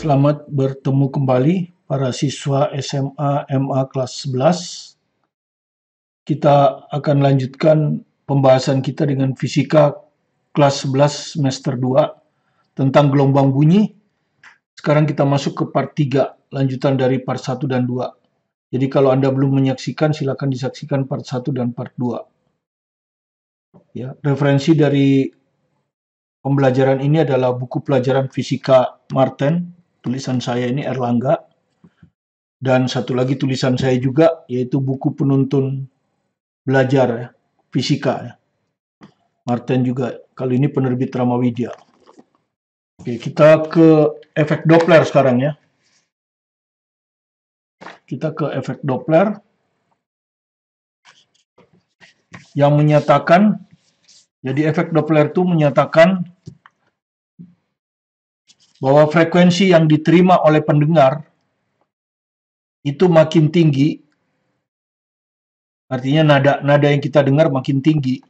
Selamat bertemu kembali para siswa SMA MA kelas 11. Kita akan lanjutkan pembahasan kita dengan fisika kelas 11 semester 2 tentang gelombang bunyi. Sekarang kita masuk ke part 3, lanjutan dari part 1 dan 2. Jadi kalau Anda belum menyaksikan, silakan disaksikan part 1 dan part 2. Ya, referensi dari pembelajaran ini adalah buku pelajaran fisika Marten, tulisan saya ini Erlangga, dan satu lagi tulisan saya juga, yaitu buku penuntun belajar ya, fisika ya. Marten juga, kali ini penerbit Ramawidya. Oke, kita ke efek Doppler sekarang ya. Kita ke efek Doppler yang menyatakan, jadi efek Doppler itu menyatakan bahwa frekuensi yang diterima oleh pendengar itu makin tinggi, artinya nada yang kita dengar makin tinggi,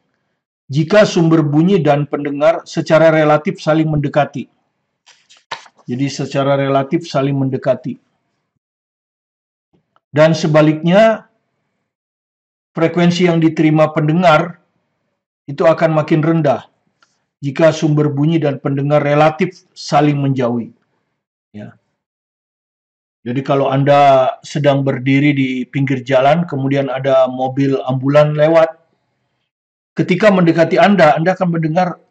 jika sumber bunyi dan pendengar secara relatif saling mendekati. Jadi secara relatif saling mendekati. Dan sebaliknya, frekuensi yang diterima pendengar itu akan makin rendah jika sumber bunyi dan pendengar relatif saling menjauhi. Ya. Jadi kalau Anda sedang berdiri di pinggir jalan, kemudian ada mobil ambulan lewat, ketika mendekati Anda akan mendengar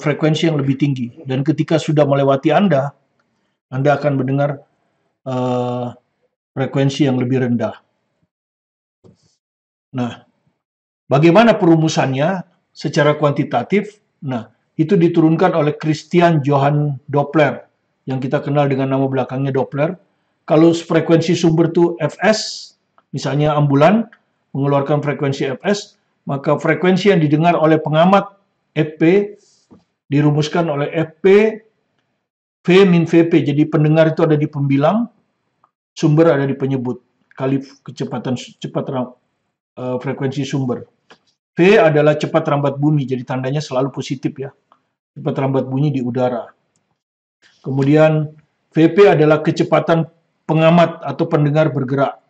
frekuensi yang lebih tinggi. Dan ketika sudah melewati Anda akan mendengar frekuensi yang lebih rendah. Nah, bagaimana perumusannya secara kuantitatif? Nah, itu diturunkan oleh Christian Johann Doppler, yang kita kenal dengan nama belakangnya Doppler. Kalau frekuensi sumber itu Fs, misalnya ambulan mengeluarkan frekuensi Fs, maka frekuensi yang didengar oleh pengamat Fp dirumuskan oleh Fp V min Vp. Jadi pendengar itu ada di pembilang, sumber ada di penyebut, kali kecepatan frekuensi sumber. V adalah cepat rambat bunyi, jadi tandanya selalu positif ya. Cepat rambat bunyi di udara. Kemudian Vp adalah kecepatan pengamat atau pendengar bergerak.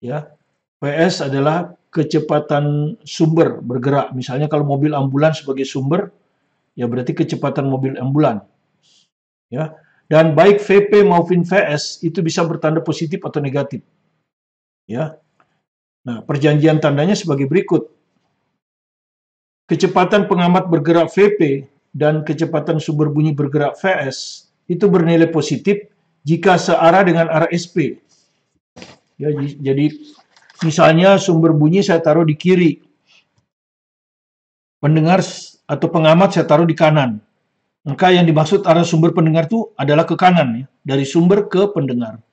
Ya. Vs adalah kecepatan sumber bergerak. Misalnya kalau mobil ambulan sebagai sumber, ya berarti kecepatan mobil ambulan. Ya. Dan baik Vp maupun Vs itu bisa bertanda positif atau negatif. Ya. Nah, perjanjian tandanya sebagai berikut. Kecepatan pengamat bergerak Vp dan kecepatan sumber bunyi bergerak Vs itu bernilai positif jika searah dengan arah SP. Ya, jadi misalnya sumber bunyi saya taruh di kiri, pendengar atau pengamat saya taruh di kanan. Maka yang dimaksud arah sumber pendengar itu adalah ke kanan, ya, dari sumber ke pendengar.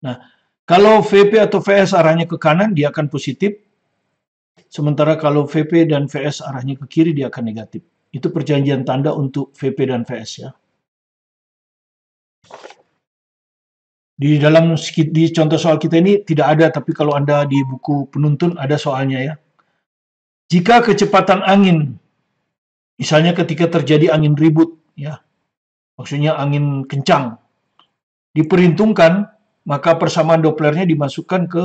Nah, kalau Vp atau Vs arahnya ke kanan, dia akan positif. Sementara kalau Vp dan Vs arahnya ke kiri, dia akan negatif. Itu perjanjian tanda untuk Vp dan Vs ya. Di contoh soal kita ini tidak ada, tapi kalau Anda di buku penuntun ada soalnya ya. Jika kecepatan angin, misalnya ketika terjadi angin ribut, ya, maksudnya angin kencang, diperhitungkan, maka persamaan Dopplernya dimasukkan ke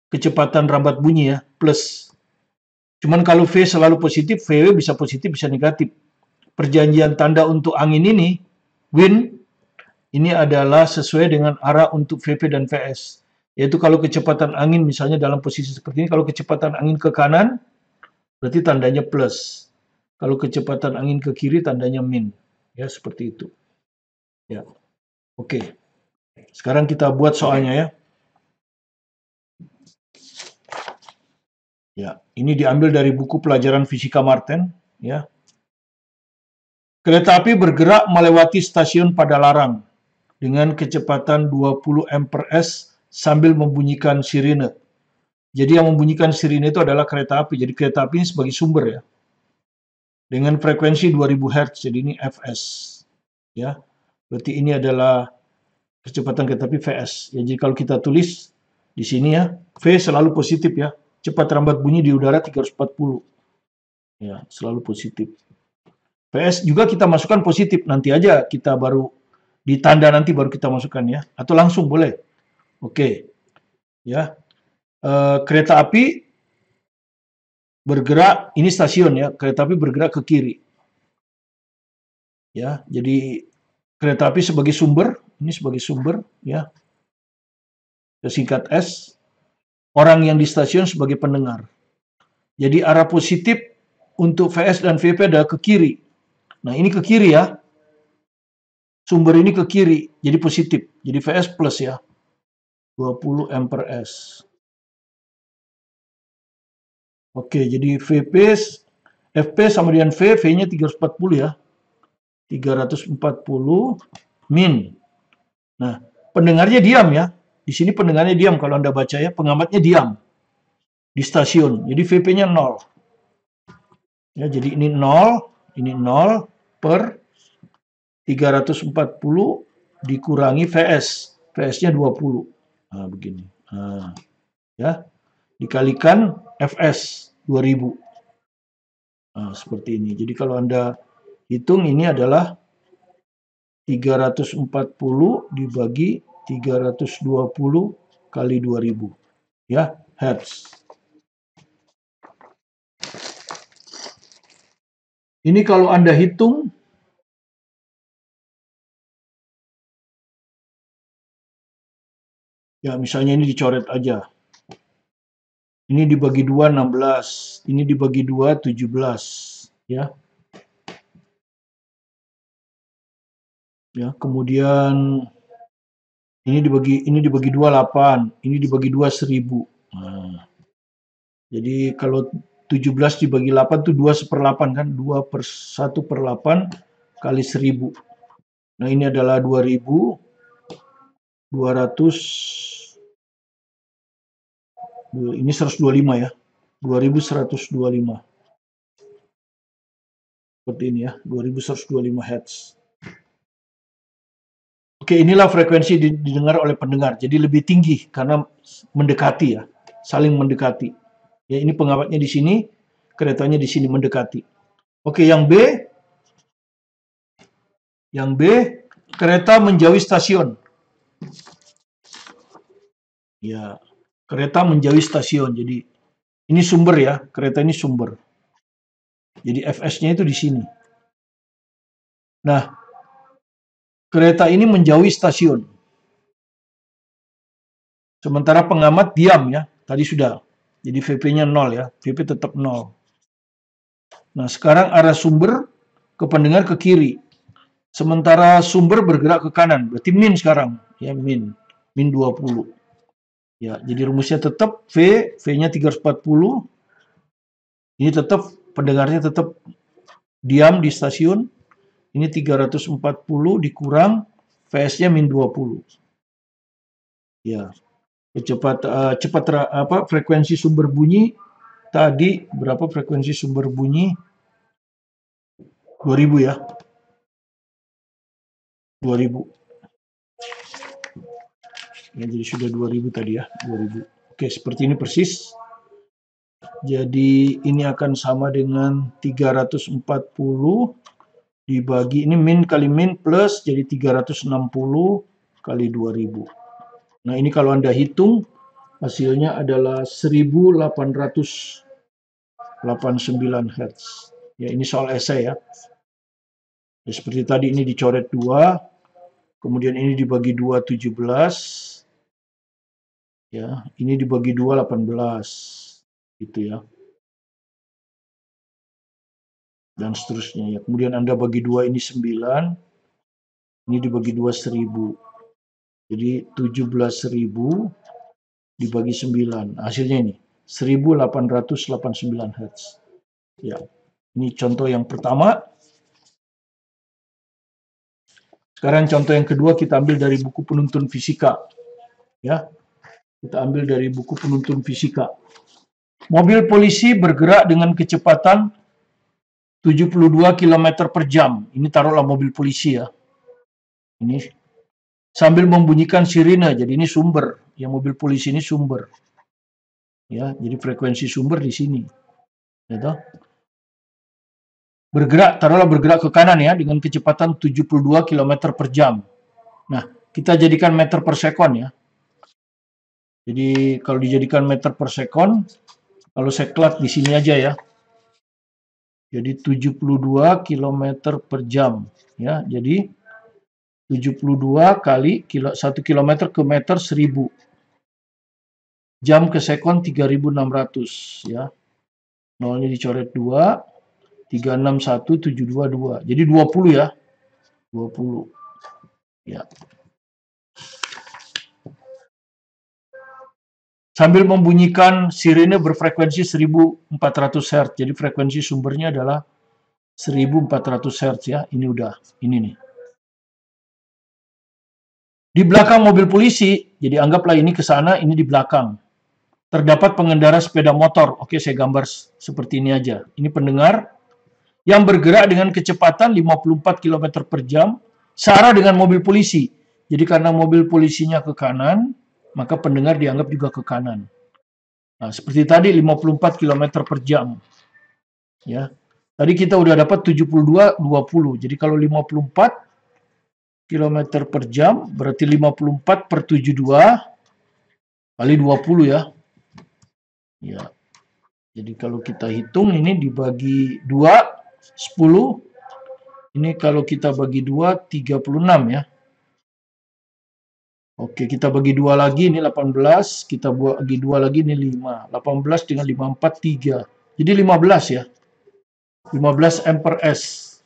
kecepatan rambat bunyi ya, plus. Cuman kalau V selalu positif, VW bisa positif, bisa negatif. Perjanjian tanda untuk angin ini, wind, ini adalah sesuai dengan arah untuk Vp dan Vs. Yaitu kalau kecepatan angin misalnya dalam posisi seperti ini, kalau kecepatan angin ke kanan, berarti tandanya plus. Kalau kecepatan angin ke kiri, tandanya min. Ya, seperti itu. Ya. Oke. Sekarang kita buat soalnya ya. Ya, ini diambil dari buku pelajaran fisika Marten, ya. Kereta api bergerak melewati stasiun Padalarang dengan kecepatan 20 mprs sambil membunyikan sirine. Jadi yang membunyikan sirine itu adalah kereta api. Jadi kereta api ini sebagai sumber ya. Dengan frekuensi 2000 Hz, jadi ini Fs. Ya. Berarti ini adalah kecepatan kereta api Vs. Ya, jadi kalau kita tulis di sini ya, V selalu positif ya. Cepat rambat bunyi di udara 340. Ya, selalu positif. Vs juga kita masukkan positif. Nanti aja kita baru Ditanda nanti baru kita masukkan ya, atau langsung boleh. Oke, ya. Kereta api bergerak, ini stasiun ya, kereta api bergerak ke kiri. Ya, jadi kereta api sebagai sumber, ini sebagai sumber ya. Singkat S, orang yang di stasiun sebagai pendengar. Jadi arah positif untuk VS dan VP adalah ke kiri. Nah, ini ke kiri ya. Sumber ini ke kiri, jadi positif. Jadi VS plus ya. 20 ampere S. Oke, jadi FP sama dengan V, V-nya 340 ya. 340 min. Nah, pendengarnya diam ya. Di sini pendengarnya diam kalau Anda baca ya, pengamatnya diam. Di stasiun. Jadi VP-nya 0. Ya, jadi ini 0 per 340 dikurangi VS. VS-nya 20. Nah, begini. Nah, ya. Dikalikan FS 2000. Nah, seperti ini. Jadi kalau Anda hitung ini adalah 340 dibagi 320 kali 2000. Ya, hertz. Ini kalau Anda hitung ya, misalnya ini dicoret aja. Ini dibagi 2 16, ini dibagi 2 17 ya. Ya, kemudian ini dibagi 2 8, ini dibagi 2 1000. Nah, jadi kalau 17 dibagi 8 itu 2/8 kan, 2/1/8 kali 1000. Nah, ini adalah 2200, ini 125 ya. 2125. Seperti ini ya, 2125 Hz. Oke, inilah frekuensi didengar oleh pendengar. Jadi lebih tinggi karena mendekati ya, saling mendekati. Ya, ini pengamatnya di sini, keretanya di sini mendekati. Oke, yang B, kereta menjauhi stasiun. Ya, kereta menjauhi stasiun. Jadi ini sumber ya, kereta ini sumber. Jadi FS-nya itu di sini. Nah, kereta ini menjauhi stasiun. Sementara pengamat diam ya, tadi sudah. Jadi VP-nya 0 ya, VP tetap 0. Nah, sekarang arah sumber ke pendengar ke kiri. Sementara sumber bergerak ke kanan, berarti min sekarang. Ya, min 20. Ya, jadi rumusnya tetap V-nya 340. Ini tetap pendengarnya tetap diam di stasiun. Ini 340 dikurang VS-nya min 20. Ya. Frekuensi sumber bunyi tadi berapa frekuensi sumber bunyi? 2000 ya. 2000. Ya, jadi sudah 2000 tadi ya, 2000. Oke, seperti ini persis. Jadi ini akan sama dengan 340 dibagi ini min kali min plus jadi 360 kali 2000. Nah, ini kalau Anda hitung hasilnya adalah 1889 Hz. Ya, ini soal esai ya. Ya, seperti tadi ini dicoret 2, kemudian ini dibagi 2 17. Ya, ini dibagi 2 18. Gitu ya. Dan seterusnya ya. Kemudian Anda bagi 2 ini 9. Ini dibagi 2 1000. Jadi 17.000 dibagi 9. Hasilnya ini 1889 Hz. Ya. Ini contoh yang pertama. Sekarang contoh yang kedua kita ambil dari buku penuntun fisika. Ya. Kita ambil dari buku penuntun fisika. Mobil polisi bergerak dengan kecepatan 72 km per jam. Ini taruhlah mobil polisi ya. Ini sambil membunyikan sirine. Jadi ini sumber. Yang mobil polisi ini sumber. Ya, jadi frekuensi sumber di sini. Ya, taruhlah bergerak ke kanan ya dengan kecepatan 72 km per jam. Nah, kita jadikan meter per sekon ya. Jadi kalau dijadikan meter per sekon, kalau saya klat di sini aja ya. Jadi 72 km per jam ya. Jadi 72 kali 1 km ke meter 1000. Jam ke sekon 3600 ya. Nolnya dicoret 2, 361, 722. Jadi 20 ya. 20. Ya. Sambil membunyikan sirene berfrekuensi 1400 Hz. Jadi frekuensi sumbernya adalah 1400 Hz ya. Ini udah, ini nih. Di belakang mobil polisi, jadi anggaplah ini ke sana, ini di belakang. Terdapat pengendara sepeda motor. Oke, saya gambar seperti ini aja. Ini pendengar yang bergerak dengan kecepatan 54 km per jam, searah dengan mobil polisi. Jadi karena mobil polisinya ke kanan, maka pendengar dianggap juga ke kanan. Nah, seperti tadi 54 km per jam. Ya. Tadi kita udah dapat 72, 20. Jadi kalau 54 km per jam, berarti 54 per 72 kali 20 ya. Ya. Jadi kalau kita hitung ini dibagi 2, 10. Ini kalau kita bagi 2, 36 ya. Oke, kita bagi 2 lagi, ini 18. Kita bagi 2 lagi, ini 5. 18 dengan 54, 3. Jadi 15 ya. 15 ampere S.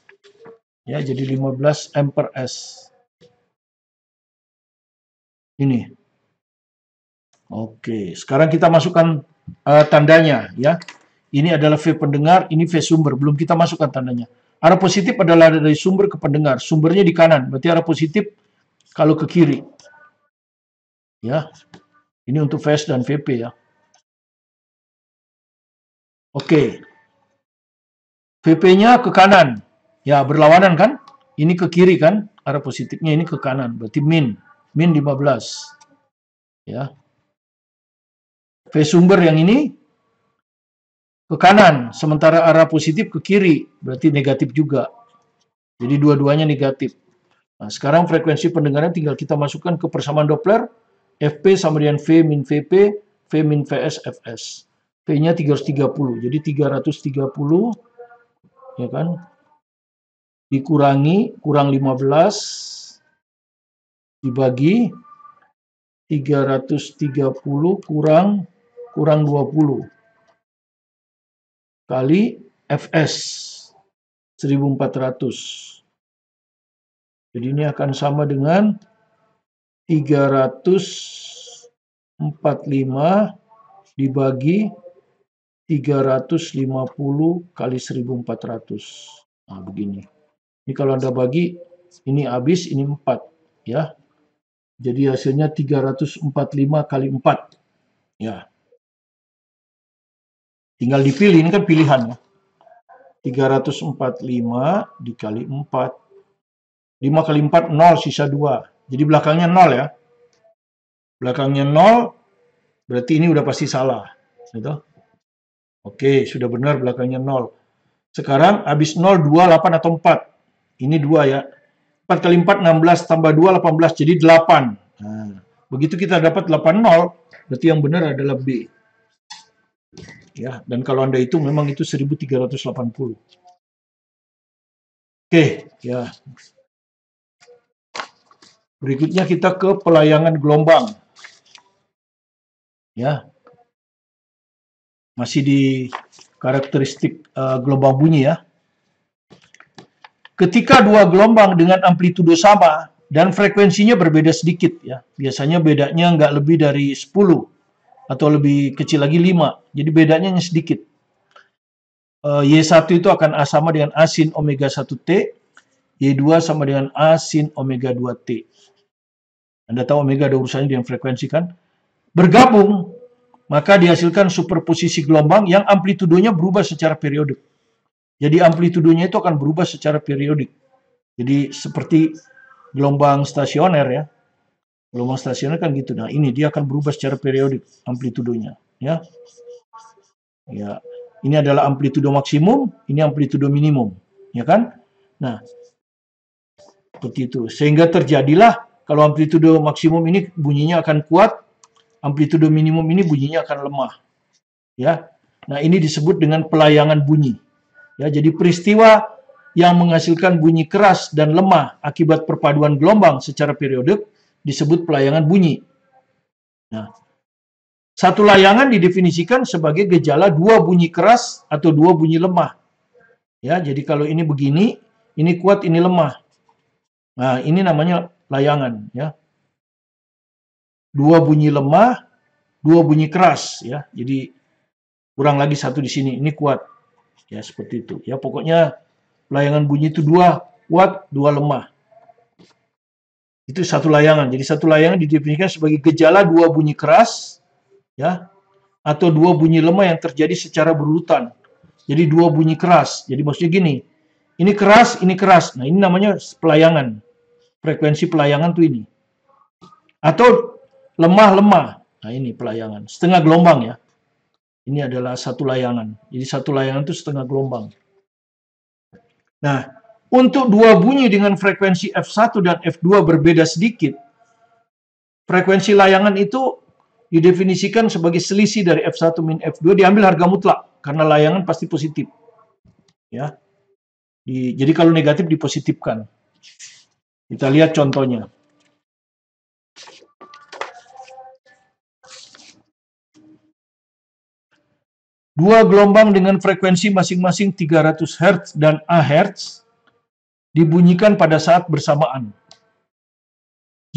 Ya, jadi 15 ampere S. Ini. Oke, sekarang kita masukkan tandanya ya. Ini adalah V pendengar, ini V sumber. Belum kita masukkan tandanya. Arah positif adalah dari sumber ke pendengar. Sumbernya di kanan, berarti arah positif kalau ke kiri. Ya. Ini untuk VS dan VP ya. Oke. VP-nya ke kanan. Ya, berlawanan kan? Ini ke kiri kan? Arah positifnya ini ke kanan. Berarti min. Min 15. Ya. V sumber yang ini ke kanan. Sementara arah positif ke kiri. Berarti negatif juga. Jadi dua-duanya negatif. Nah, sekarang frekuensi pendengaran tinggal kita masukkan ke persamaan Doppler. FP sama dengan V min VP, V min VS, Fs. V-nya 330. Jadi 330 ya kan? Dikurangi kurang 15 dibagi 330 kurang 20 kali Fs 1400. Jadi ini akan sama dengan 345 dibagi 350 kali 1400. Nah, begini. Ini kalau Anda bagi, ini habis, ini 4. Ya. Jadi hasilnya 345 kali 4. Ya. Tinggal dipilih, ini kan pilihan ya. 345 dikali 4. 5 kali 4, 0, sisa 2. Jadi belakangnya 0 ya. Belakangnya 0, berarti ini udah pasti salah. Gitu. Oke, sudah benar belakangnya 0. Sekarang habis 0, 2, 8 atau 4. Ini 2 ya. 4 kali 4, 16, tambah 2, 18, jadi 8. Nah, begitu kita dapat 80, berarti yang benar adalah B. Ya, dan kalau Anda hitung memang itu 1380. Oke, ya. Berikutnya kita ke pelayangan gelombang. Ya. Masih di karakteristik gelombang bunyi ya. Ketika dua gelombang dengan amplitudo sama dan frekuensinya berbeda sedikit ya. Biasanya bedanya nggak lebih dari 10 atau lebih kecil lagi 5. Jadi bedanya hanya sedikit. Y1 itu akan A sama dengan A sin omega 1T. Y2 sama dengan A sin omega 2T. Anda tahu omega ada urusannya dengan frekuensi kan? Bergabung, maka dihasilkan superposisi gelombang yang amplitudonya berubah secara periodik. Jadi amplitudonya itu akan berubah secara periodik. Jadi seperti gelombang stasioner ya. Gelombang stasioner kan gitu. Nah, ini dia akan berubah secara periodik amplitudonya, ya. Ya. Ini adalah amplitudo maksimum, ini amplitudo minimum, ya kan? Nah, seperti itu. Sehingga terjadilah Kalau amplitudo maksimum ini bunyinya akan kuat, amplitudo minimum ini bunyinya akan lemah. Ya. Nah, ini disebut dengan pelayangan bunyi. Ya, jadi peristiwa yang menghasilkan bunyi keras dan lemah akibat perpaduan gelombang secara periodik disebut pelayangan bunyi. Nah, satu layangan didefinisikan sebagai gejala dua bunyi keras atau dua bunyi lemah. Ya, jadi kalau ini begini, ini kuat, ini lemah. Nah, ini namanya layangan, ya. Dua bunyi lemah, dua bunyi keras, ya. Jadi kurang lagi satu di sini, ini kuat. Ya, seperti itu. Ya, pokoknya layangan bunyi itu dua kuat, dua lemah. Itu satu layangan. Jadi satu layangan didefinisikan sebagai gejala dua bunyi keras, ya, atau dua bunyi lemah yang terjadi secara berurutan. Jadi dua bunyi keras. Jadi maksudnya gini, ini keras, ini keras. Nah, ini namanya pelayangan. Frekuensi pelayangan tuh ini. Atau lemah-lemah. Nah, ini pelayangan. Setengah gelombang, ya. Ini adalah satu layangan. Jadi satu layangan itu setengah gelombang. Nah, untuk dua bunyi dengan frekuensi F1 dan F2 berbeda sedikit, frekuensi layangan itu didefinisikan sebagai selisih dari F1 min F2, diambil harga mutlak, karena layangan pasti positif. Ya. Jadi kalau negatif dipositifkan. Kita lihat contohnya. Dua gelombang dengan frekuensi masing-masing 300 Hz dan AHz dibunyikan pada saat bersamaan.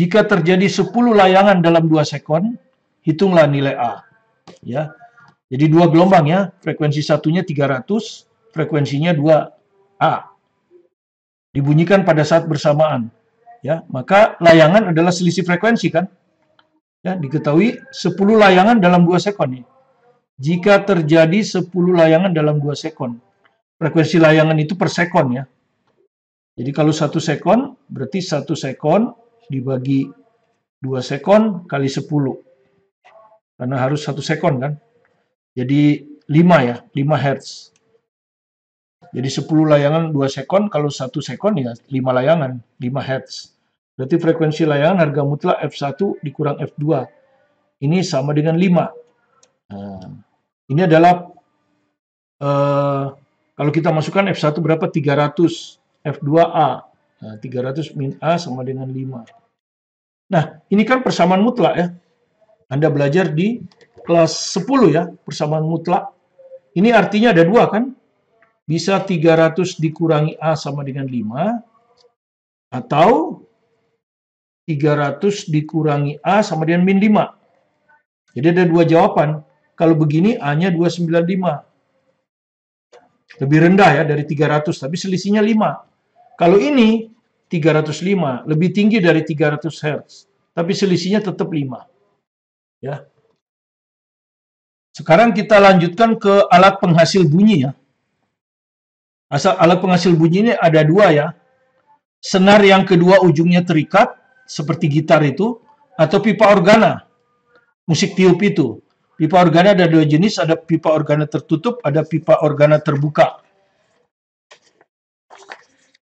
Jika terjadi 10 layangan dalam 2 sekon, hitunglah nilai A. Ya. Jadi dua gelombang, ya, frekuensi satunya 300, frekuensinya 2A. Dibunyikan pada saat bersamaan. Ya, maka layangan adalah selisih frekuensi, kan? Ya, diketahui 10 layangan dalam 2 sekon. Ya. Jika terjadi 10 layangan dalam 2 sekon. Frekuensi layangan itu per sekon, ya. Jadi kalau 1 sekon, berarti 1 sekon dibagi 2 sekon kali 10. Karena harus 1 sekon, kan? Jadi 5, ya, 5 Hz. Jadi 10 layangan 2 sekon, kalau 1 sekon ya 5 layangan, 5 Hz. Berarti frekuensi layangan harga mutlak F1 dikurang F2. Ini sama dengan 5. Nah, ini adalah, kalau kita masukkan F1 berapa? 300. F2A. Nah, 300 min A sama dengan 5. Nah, ini kan persamaan mutlak, ya. Anda belajar di kelas 10, ya, persamaan mutlak. Ini artinya ada dua, kan? Bisa 300 dikurangi A sama dengan 5, atau 300 dikurangi A sama dengan min 5. Jadi ada dua jawaban. Kalau begini A-nya 295. Lebih rendah, ya, dari 300, tapi selisihnya 5. Kalau ini 305, lebih tinggi dari 300 Hz, tapi selisihnya tetap 5. Ya. Sekarang kita lanjutkan ke alat penghasil bunyi, ya. Alat penghasil bunyi ini ada dua, ya. Senar yang kedua ujungnya terikat, seperti gitar itu, atau pipa organa, musik tiup itu. Pipa organa ada dua jenis, ada pipa organa tertutup, ada pipa organa terbuka.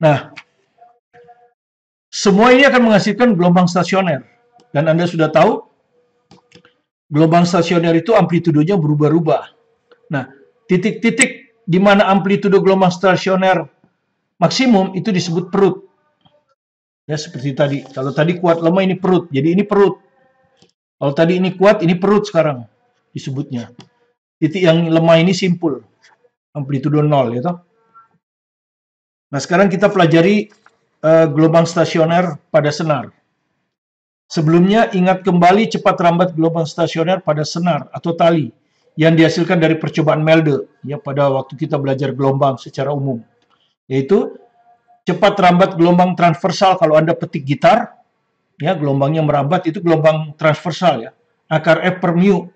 Nah, semua ini akan menghasilkan gelombang stasioner. Dan Anda sudah tahu, gelombang stasioner itu amplitudenya berubah-ubah. Nah, titik-titik di mana amplitudo gelombang stasioner maksimum itu disebut perut. Ya, seperti tadi. Kalau tadi kuat lemah, ini perut. Jadi ini perut. Kalau tadi ini kuat, ini perut sekarang disebutnya. Titik yang lemah ini simpul. Amplitudo 0, ya toh. Nah, sekarang kita pelajari gelombang stasioner pada senar. Sebelumnya, ingat kembali cepat rambat gelombang stasioner pada senar atau tali yang dihasilkan dari percobaan Melde, ya, pada waktu kita belajar gelombang secara umum. Yaitu cepat rambat gelombang transversal. Kalau Anda petik gitar, ya, gelombangnya merambat, itu gelombang transversal, ya. Akar F per mu.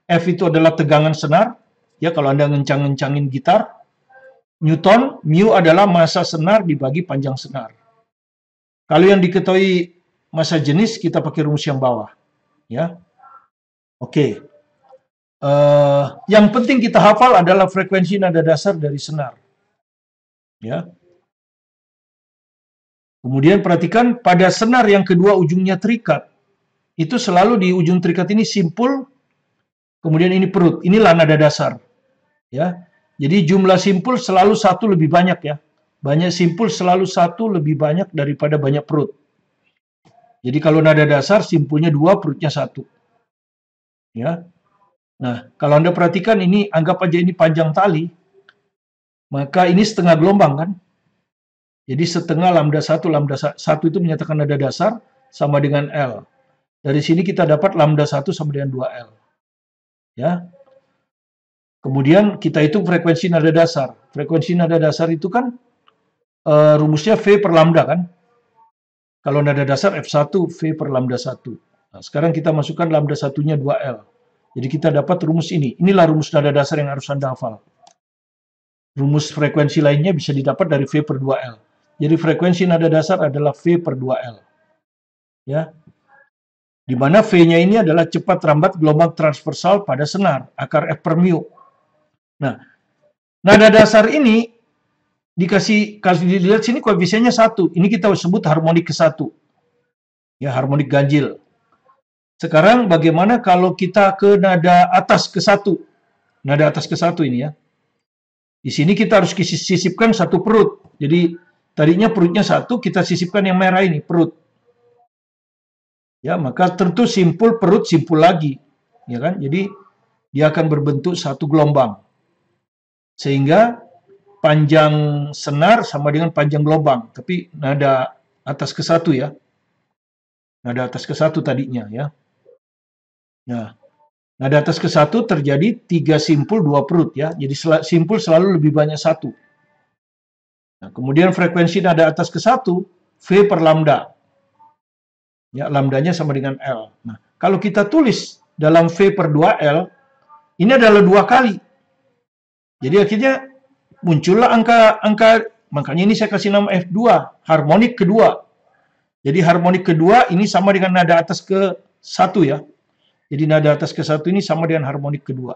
F itu adalah tegangan senar, ya, kalau Anda ngencang-ngencangin gitar. Newton, mu adalah massa senar dibagi panjang senar. Kalau yang diketahui massa jenis, kita pakai rumus yang bawah, ya. Oke. Yang penting kita hafal adalah frekuensi nada dasar dari senar, ya. Kemudian perhatikan pada senar yang kedua ujungnya terikat, itu selalu di ujung terikat ini simpul, kemudian ini perut. Inilah nada dasar. Ya. Jadi jumlah simpul selalu satu lebih banyak ya. Banyak simpul selalu satu lebih banyak daripada banyak perut. Jadi kalau nada dasar simpulnya 2, perutnya 1. Ya. Nah, kalau Anda perhatikan ini, anggap aja ini panjang tali, maka ini setengah gelombang kan? Jadi setengah lambda 1 itu menyatakan nada dasar sama dengan L. Dari sini kita dapat lambda 1 sama dengan 2L. Ya. Kemudian kita hitung frekuensi nada dasar. Frekuensi nada dasar itu kan rumusnya V per lambda kan? Kalau nada dasar F1 V per lambda 1. Nah, sekarang kita masukkan lambda 1-nya 2L. Jadi kita dapat rumus ini. Inilah rumus nada dasar yang harus Anda hafal. Rumus frekuensi lainnya bisa didapat dari V per 2L. Jadi frekuensi nada dasar adalah V per 2L. Ya. Di mana V-nya ini adalah cepat rambat gelombang transversal pada senar, akar F per mu. Nah, nada dasar ini kalau dilihat sini koefisiennya 1. Ini kita sebut harmonik ke-1. Ya, harmonik ganjil. Sekarang bagaimana kalau kita ke nada atas ke-1? Nada atas ke-1 ini ya. Di sini kita harus sisipkan satu perut. Jadi tadinya perutnya 1, kita sisipkan yang merah ini, perut. Ya, maka tentu simpul perut simpul lagi, ya kan? Jadi dia akan berbentuk satu gelombang. Sehingga panjang senar sama dengan panjang gelombang, tapi nada atas ke-1 ya. Nada atas ke-1 tadinya ya. Nah, nada atas ke-1 terjadi 3 simpul 2 perut ya. Jadi simpul selalu lebih banyak 1. Nah, kemudian frekuensi nada atas ke-1 V per lambda. Ya, lambdanya sama dengan L. Nah, kalau kita tulis dalam V per 2L, ini adalah 2 kali. Jadi akhirnya muncullah angka, makanya ini saya kasih nama F2, harmonik kedua. Jadi harmonik kedua ini sama dengan nada atas ke-1 ya. Jadi nada atas ke-1 ini sama dengan harmonik kedua.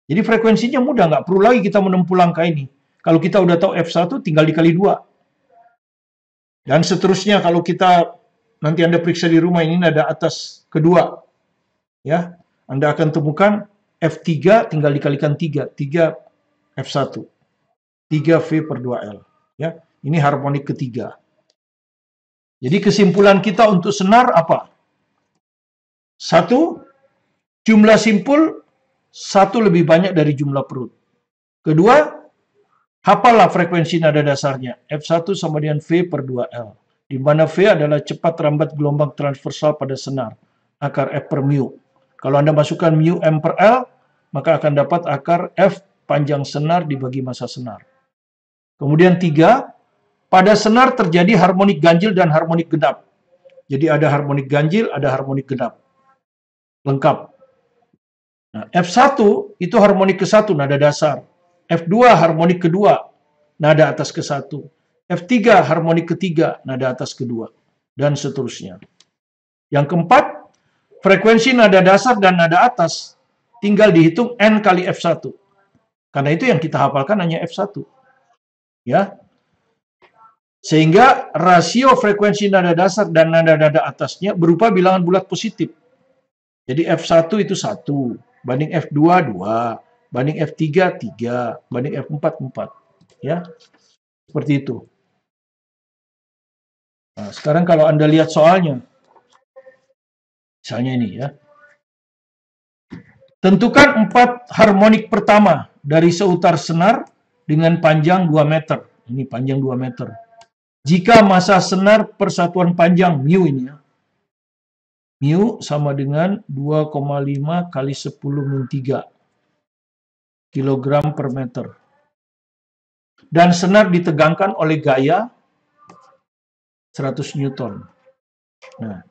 Jadi frekuensinya mudah, nggak perlu lagi kita menempuh langkah ini. Kalau kita udah tahu F1 tinggal dikali 2. Dan seterusnya kalau kita nanti Anda periksa di rumah, ini nada atas kedua. Ya, Anda akan temukan F3 tinggal dikalikan 3. 3 F1. 3 V per 2L. Ya, ini harmonik ketiga. Jadi kesimpulan kita untuk senar apa? 1, jumlah simpul 1 lebih banyak dari jumlah perut. Kedua, hafallah frekuensi nada dasarnya. F1 sama dengan V per 2L. Di mana V adalah cepat rambat gelombang transversal pada senar, akar F per mu. Kalau Anda masukkan mu M per L, maka akan dapat akar F panjang senar dibagi massa senar. Kemudian 3, pada senar terjadi harmonik ganjil dan harmonik genap. Jadi ada harmonik ganjil, ada harmonik genap. Lengkap. Nah, F1 itu harmonik ke-1, nada dasar. F2 harmonik kedua, nada atas ke-1. F3 harmonik ketiga, nada atas kedua. Dan seterusnya. Yang keempat, frekuensi nada dasar dan nada atas tinggal dihitung N kali F1. Karena itu yang kita hafalkan hanya F1. Ya. Sehingga rasio frekuensi nada dasar dan nada-nada atasnya berupa bilangan bulat positif. Jadi F1 itu 1, banding F2 2, banding F3 3, banding F4 4. Ya. Seperti itu. Nah, sekarang kalau Anda lihat soalnya, misalnya ini ya. Tentukan 4 harmonik pertama dari seutar senar dengan panjang 2 meter. Ini panjang 2 meter. Jika massa senar persatuan panjang mu ini ya. Mu sama dengan 2,5 kali 10 min 3 kilogram per meter. Dan senar ditegangkan oleh gaya 100 Newton. Nah,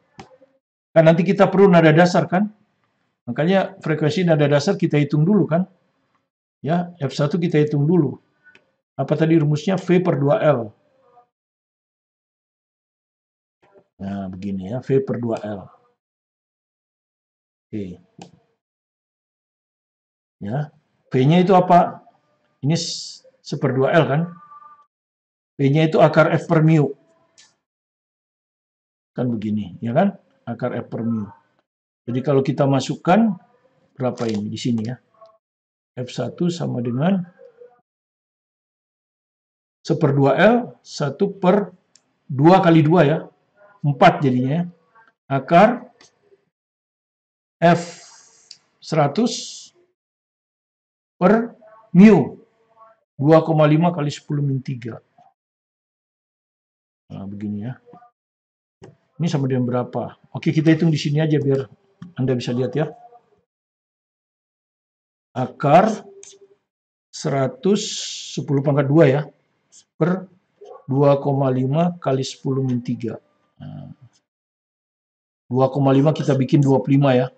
kan nanti kita perlu nada dasar kan? Makanya frekuensi nada dasar kita hitung dulu kan? Ya, F1 kita hitung dulu. Apa tadi rumusnya? V per 2L. Nah, begini ya, V per 2L. Oke. Ya, V-nya itu apa? Ini 1/2L kan? V-nya itu akar F per mu. Kan begini, ya kan? Akar F per mu. Jadi kalau kita masukkan, berapa ini di sini ya? F1 sama dengan 1/2L, 1 per 2 kali 2 ya. 4 jadinya ya. Akar F100 per mu. 2,5 kali 10 min 3. Nah, begini ya. Ini sama dengan berapa? Oke, kita hitung di sini aja biar Anda bisa lihat ya. Akar 110 pangkat 2 ya. Per 2,5 kali 10 min 3. Nah, 2,5 kita bikin 25 ya.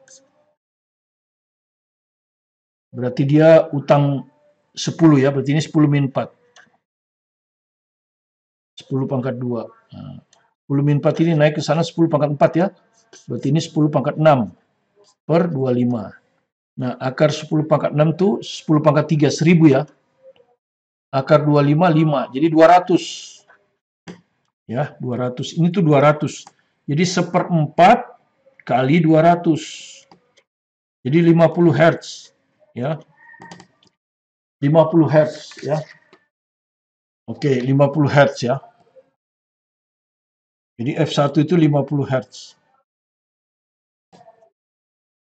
Berarti dia utang 10 ya. Berarti ini 10 min 4. 10 pangkat 2. Nah, 10 min 4 ini naik ke sana 10 pangkat 4 ya. Berarti ini 10 pangkat 6 per 25. Nah, akar 10 pangkat 6 itu 10 pangkat 3, 1000 ya. Akar 25, 5. Jadi 200. Ya, 200. Ini tuh 200. Jadi 1/4 kali 200. Jadi 50 Hz. Ya. 50 Hz ya. Oke, 50 Hz ya. Jadi F1 itu 50 Hz.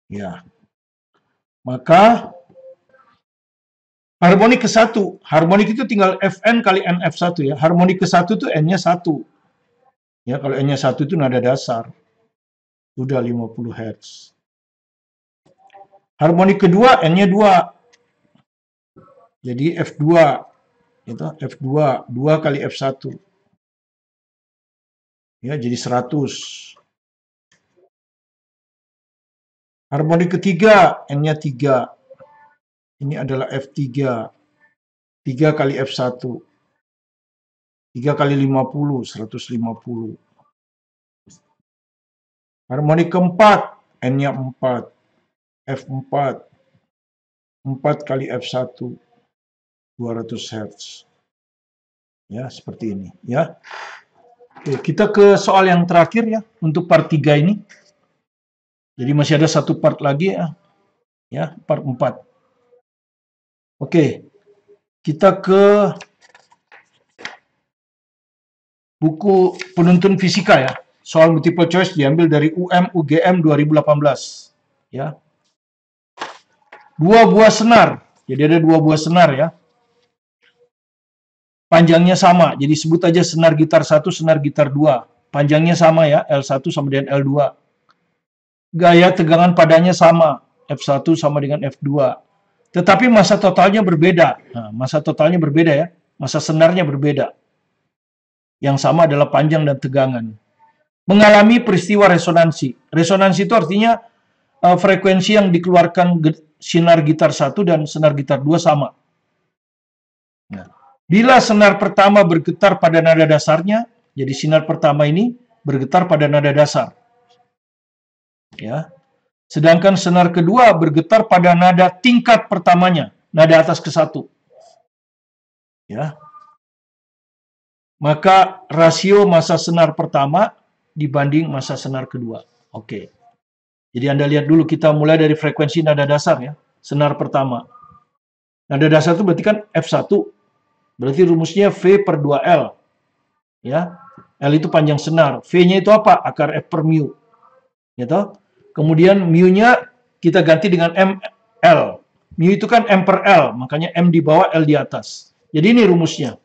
Ya. Maka harmonik ke-1. Harmonik itu tinggal Fn kali Nf1 ya. Harmonik ke-1 itu N-nya 1. Ya, kalau N-nya 1 itu nada dasar. Sudah 50 Hz. Harmonik kedua N-nya 2. Jadi F2. Itu F2. 2 kali F1. Ya, jadi 100. Harmonik ketiga, N-nya 3. Ini adalah F3. 3 kali F1. 3 kali 50, 150. Harmonik keempat, N-nya 4. F4. 4 kali F1. 200 Hz. Ya, seperti ini. Ya. Oke, kita ke soal yang terakhir ya, untuk part 3 ini. Jadi masih ada satu part lagi ya. Ya, part 4. Oke, kita ke buku penuntun fisika ya. Soal multiple choice diambil dari UGM 2018. Ya. 2 buah senar. Jadi ada 2 buah senar ya. Panjangnya sama. Jadi sebut aja senar gitar 1, senar gitar 2. Panjangnya sama ya, L1 sama dengan L2. Gaya tegangan padanya sama, F1 sama dengan F2. Tetapi masa totalnya berbeda. Nah, masa totalnya berbeda ya. Masa senarnya berbeda. Yang sama adalah panjang dan tegangan. Mengalami peristiwa resonansi. Resonansi itu artinya frekuensi yang dikeluarkan sinar gitar 1 dan senar gitar 2 sama. Nah, bila senar pertama bergetar pada nada dasarnya, jadi sinar pertama ini bergetar pada nada dasar. Ya. Sedangkan senar kedua bergetar pada nada tingkat pertamanya, nada atas ke 1. Ya. Maka rasio massa senar pertama dibanding massa senar kedua. Oke. Jadi Anda lihat dulu, kita mulai dari frekuensi nada dasar ya, senar pertama. Nada dasar itu berarti kan F1. Berarti rumusnya V per 2L. Ya. L itu panjang senar. V-nya itu apa? Akar F per mu. Gitu. Kemudian mu-nya kita ganti dengan ML. Mu itu kan M per L, makanya M di bawah, L di atas. Jadi ini rumusnya.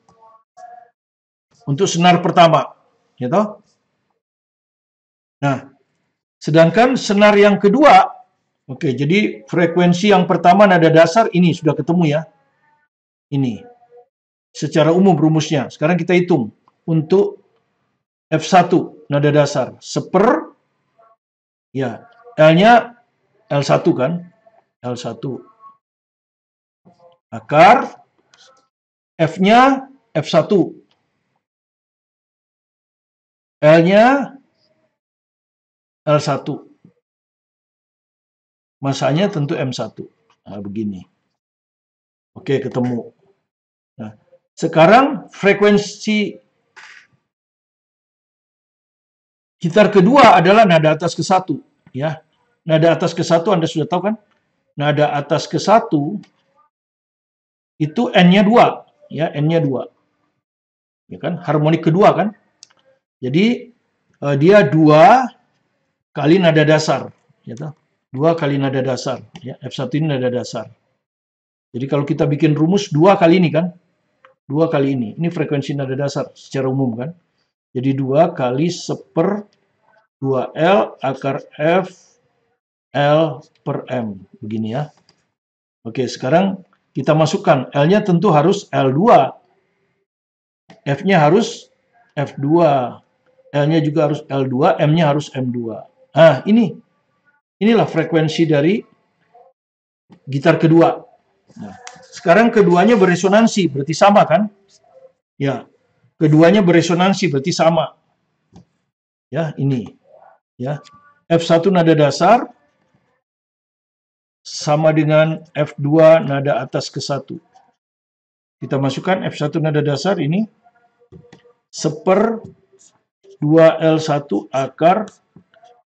Untuk senar pertama. Gitu. Nah, sedangkan senar yang kedua, oke, jadi frekuensi yang pertama nada dasar ini sudah ketemu ya. Ini. Secara umum rumusnya. Sekarang kita hitung. Untuk F1 nada dasar. Seper, ya, L-nya L1 kan. L1. Akar, F-nya F1. L-nya L1. Masanya tentu M1. Nah, begini. Oke, ketemu. Nah, sekarang frekuensi Gitar kedua adalah nada atas ke-1, ya. Nada atas ke-1 Anda sudah tahu kan? Nada atas ke-1 itu N-nya 2, ya, N-nya 2. Ya kan? Harmonik kedua kan? Jadi dia 2 kali nada dasar, gitu. 2 kali nada dasar, ya. F1 ini nada dasar. Jadi kalau kita bikin rumus 2 kali ini kan? 2 kali ini. Ini frekuensi nada dasar secara umum kan? Jadi 2 kali 1/2L akar F L per M. Begini ya. Oke, sekarang kita masukkan. L-nya tentu harus L2. F-nya harus F2. L-nya juga harus L2. M-nya harus M2. Nah, inilah frekuensi dari gitar kedua. Nah, sekarang keduanya beresonansi, berarti sama kan? Ya, keduanya beresonansi, berarti sama. Ya, ini. Ya, F1 nada dasar sama dengan F2 nada atas ke-1. Kita masukkan F1 nada dasar ini 1/2L1 akar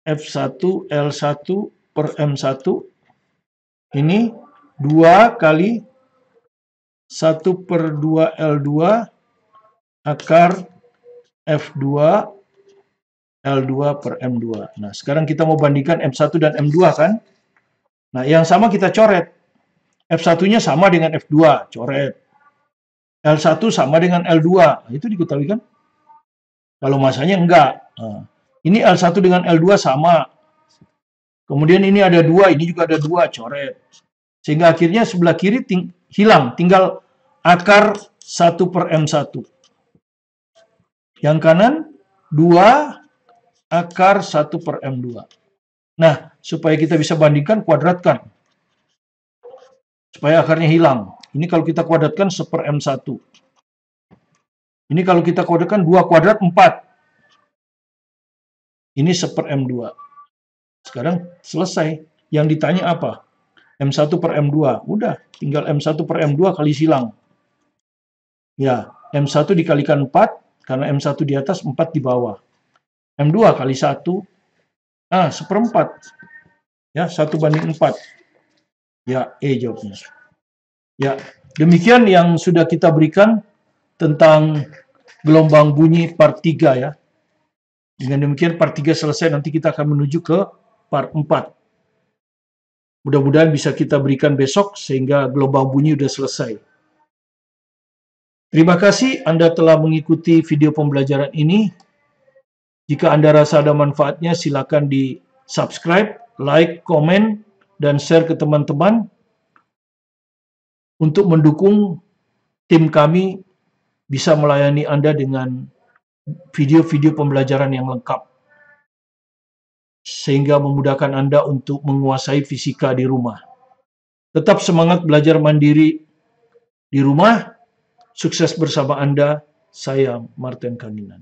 F1 L1 per M1. Ini 2 kali 1/2L2 akar F2 L2 per M2. Nah, sekarang kita mau bandingkan M1 dan M2 kan? Nah, yang sama kita coret. F1-nya sama dengan F2, coret. L1 sama dengan L2, itu diketahui kan? Kalau masanya enggak. Nah, ini L1 dengan L2 sama. Kemudian ini ada 2, ini juga ada 2, coret. Sehingga akhirnya sebelah kiri hilang, tinggal akar 1/M1. Yang kanan 2 akar 1/M2. Nah, supaya kita bisa bandingkan, kuadratkan. Supaya akarnya hilang. Ini kalau kita kuadratkan 1/M1. Ini kalau kita kuadratkan 2 kuadrat 4. Ini 1/M2. Sekarang selesai. Yang ditanya apa? M1 per M2. Udah, tinggal M1 per M2 kali silang. Ya, M1 dikalikan 4, karena M1 di atas, 4 di bawah. M2 kali 1, 1/4. Ya, 1/4. Ya, E jawabnya. Ya, demikian yang sudah kita berikan tentang gelombang bunyi part 3 ya. Dengan demikian part 3 selesai, nanti kita akan menuju ke part 4. Mudah-mudahan bisa kita berikan besok sehingga gelombang bunyi sudah selesai. Terima kasih Anda telah mengikuti video pembelajaran ini. Jika Anda rasa ada manfaatnya, silakan di-subscribe, like, komen, dan share ke teman-teman untuk mendukung tim kami bisa melayani Anda dengan video-video pembelajaran yang lengkap, sehingga memudahkan Anda untuk menguasai fisika di rumah. Tetap semangat belajar mandiri di rumah. Sukses bersama Anda. Saya Martin Kanginan.